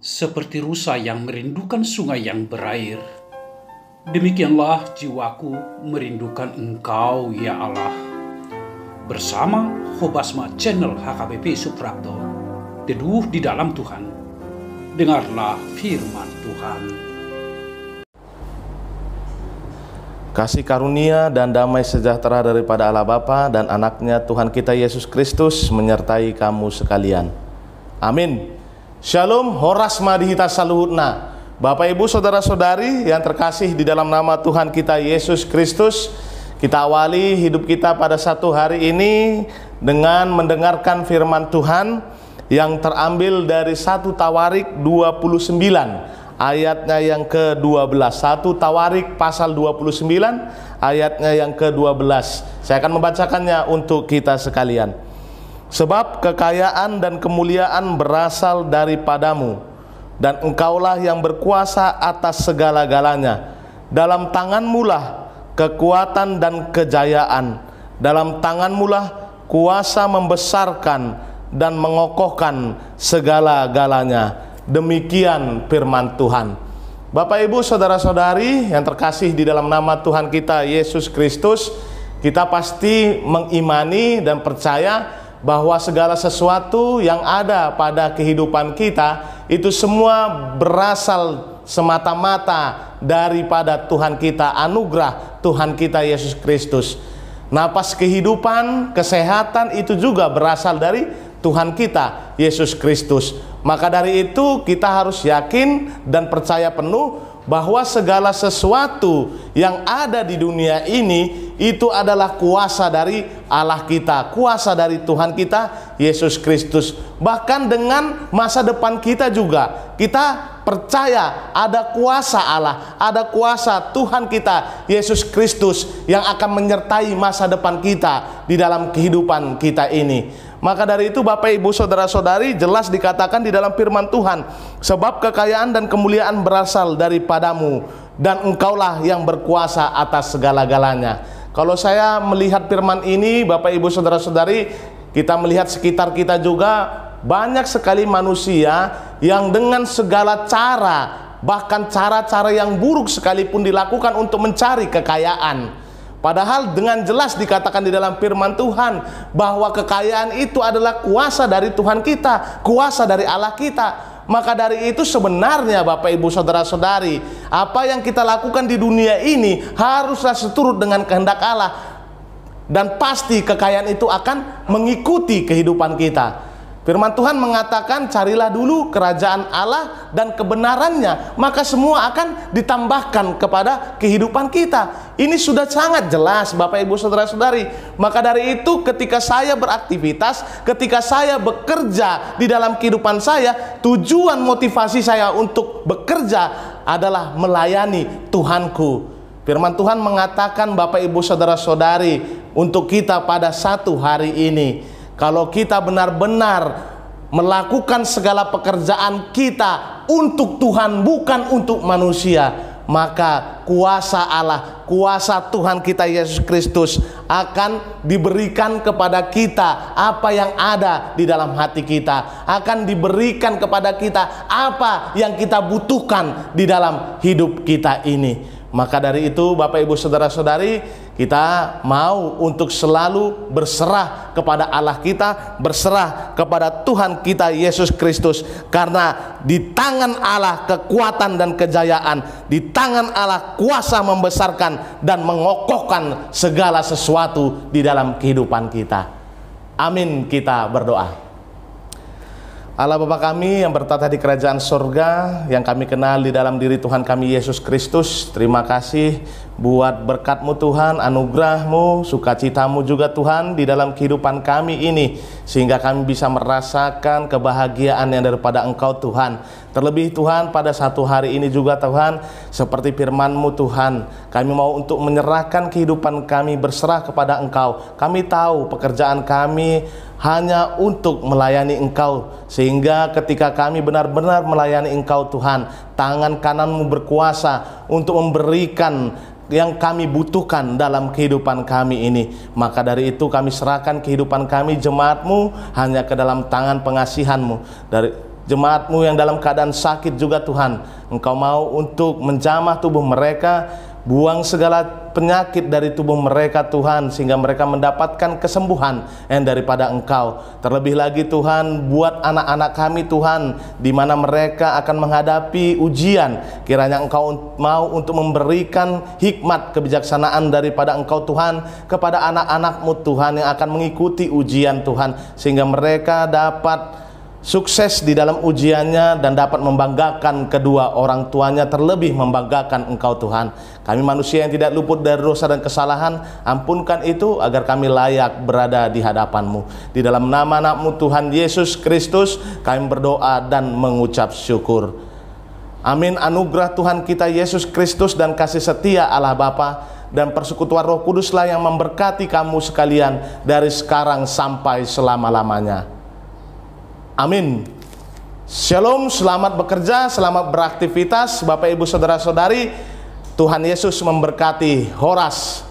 Seperti rusa yang merindukan sungai yang berair, demikianlah jiwaku merindukan Engkau, ya Allah. Bersama Hobasma Channel HKBP Suprapto, teduh di dalam Tuhan. Dengarlah firman Tuhan. Kasih karunia dan damai sejahtera daripada Allah Bapa dan anaknya Tuhan kita Yesus Kristus menyertai kamu sekalian. Amin. Shalom, horas madihita saluhutna. Bapak Ibu saudara-saudari yang terkasih di dalam nama Tuhan kita Yesus Kristus, kita awali hidup kita pada satu hari ini dengan mendengarkan firman Tuhan yang terambil dari 1 Tawarik 29 ayatnya yang ke-12. 1 Tawarik pasal 29 ayatnya yang ke-12. Saya akan membacakannya untuk kita sekalian. Sebab kekayaan dan kemuliaan berasal daripadamu, dan engkaulah yang berkuasa atas segala-galanya. Dalam tanganmulah kekuatan dan kejayaan, dalam tanganmulah kuasa membesarkan dan mengokohkan segala-galanya. Demikian firman Tuhan. Bapak Ibu saudara-saudari yang terkasih di dalam nama Tuhan kita Yesus Kristus, kita pasti mengimani dan percaya bahwa segala sesuatu yang ada pada kehidupan kita itu semua berasal semata-mata daripada Tuhan kita, anugerah Tuhan kita Yesus Kristus. Napas kehidupan, kesehatan itu juga berasal dari Tuhan kita Yesus Kristus. Maka dari itu kita harus yakin dan percaya penuh bahwa segala sesuatu yang ada di dunia ini itu adalah kuasa dari Allah kita, kuasa dari Tuhan kita Yesus Kristus. Bahkan dengan masa depan kita juga, kita percaya ada kuasa Allah, ada kuasa Tuhan kita Yesus Kristus yang akan menyertai masa depan kita di dalam kehidupan kita ini. Maka dari itu Bapak Ibu saudara-saudari, jelas dikatakan di dalam firman Tuhan, sebab kekayaan dan kemuliaan berasal daripadamu, dan engkaulah yang berkuasa atas segala-galanya. Kalau saya melihat firman ini Bapak Ibu saudara-saudari, kita melihat sekitar kita juga banyak sekali manusia yang dengan segala cara, bahkan cara-cara yang buruk sekalipun dilakukan untuk mencari kekayaan. Padahal dengan jelas dikatakan di dalam firman Tuhan bahwa kekayaan itu adalah kuasa dari Tuhan kita, kuasa dari Allah kita. Maka dari itu sebenarnya Bapak Ibu saudara-saudari, apa yang kita lakukan di dunia ini haruslah seturut dengan kehendak Allah, dan pasti kekayaan itu akan mengikuti kehidupan kita. Firman Tuhan mengatakan, carilah dulu kerajaan Allah dan kebenarannya, maka semua akan ditambahkan kepada kehidupan kita. Ini sudah sangat jelas Bapak Ibu saudara-saudari. Maka dari itu ketika saya beraktivitas, ketika saya bekerja di dalam kehidupan saya, tujuan motivasi saya untuk bekerja adalah melayani Tuhanku. Firman Tuhan mengatakan Bapak Ibu saudara-saudari, untuk kita pada satu hari ini, kalau kita benar-benar melakukan segala pekerjaan kita untuk Tuhan, bukan untuk manusia, maka kuasa Allah, kuasa Tuhan kita Yesus Kristus akan diberikan kepada kita. Apa yang ada di dalam hati kita akan diberikan kepada kita, apa yang kita butuhkan di dalam hidup kita ini. Maka dari itu Bapak Ibu saudara-saudari, kita mau untuk selalu berserah kepada Allah kita, berserah kepada Tuhan kita Yesus Kristus. Karena di tangan Allah kekuatan dan kejayaan, di tangan Allah kuasa membesarkan dan mengokohkan segala sesuatu di dalam kehidupan kita. Amin, kita berdoa. Allah Bapa kami yang bertata di kerajaan surga, yang kami kenal di dalam diri Tuhan kami Yesus Kristus, terima kasih buat berkat-Mu Tuhan, anugerah-Mu, sukacita-Mu juga Tuhan di dalam kehidupan kami ini, sehingga kami bisa merasakan kebahagiaan yang daripada Engkau Tuhan. Terlebih Tuhan pada satu hari ini juga Tuhan, seperti firman-Mu Tuhan, kami mau untuk menyerahkan kehidupan kami, berserah kepada Engkau. Kami tahu pekerjaan kami hanya untuk melayani Engkau, sehingga ketika kami benar-benar melayani Engkau Tuhan, tangan kanan-Mu berkuasa untuk memberikan yang kami butuhkan dalam kehidupan kami ini. Maka dari itu kami serahkan kehidupan kami, jemaat-Mu, hanya ke dalam tangan pengasihan-Mu. jemaat-Mu yang dalam keadaan sakit juga Tuhan, Engkau mau untuk menjamah tubuh mereka, buang segala penyakit dari tubuh mereka Tuhan, sehingga mereka mendapatkan kesembuhan yang daripada Engkau. Terlebih lagi Tuhan, buat anak-anak kami Tuhan, di mana mereka akan menghadapi ujian, kiranya Engkau mau untuk memberikan hikmat kebijaksanaan daripada Engkau Tuhan kepada anak-anak-Mu Tuhan yang akan mengikuti ujian Tuhan, sehingga mereka dapat sukses di dalam ujiannya dan dapat membanggakan kedua orang tuanya, terlebih membanggakan Engkau Tuhan. Kami manusia yang tidak luput dari dosa dan kesalahan, ampunkan itu agar kami layak berada di hadapan-Mu. Di dalam nama anak-Mu Tuhan Yesus Kristus kami berdoa dan mengucap syukur. Amin. Anugerah Tuhan kita Yesus Kristus dan kasih setia Allah Bapa dan persekutuan Roh Kuduslah yang memberkati kamu sekalian dari sekarang sampai selama-lamanya. Amin. Shalom, selamat bekerja, selamat beraktivitas Bapak Ibu Saudara-saudari. Tuhan Yesus memberkati. Horas.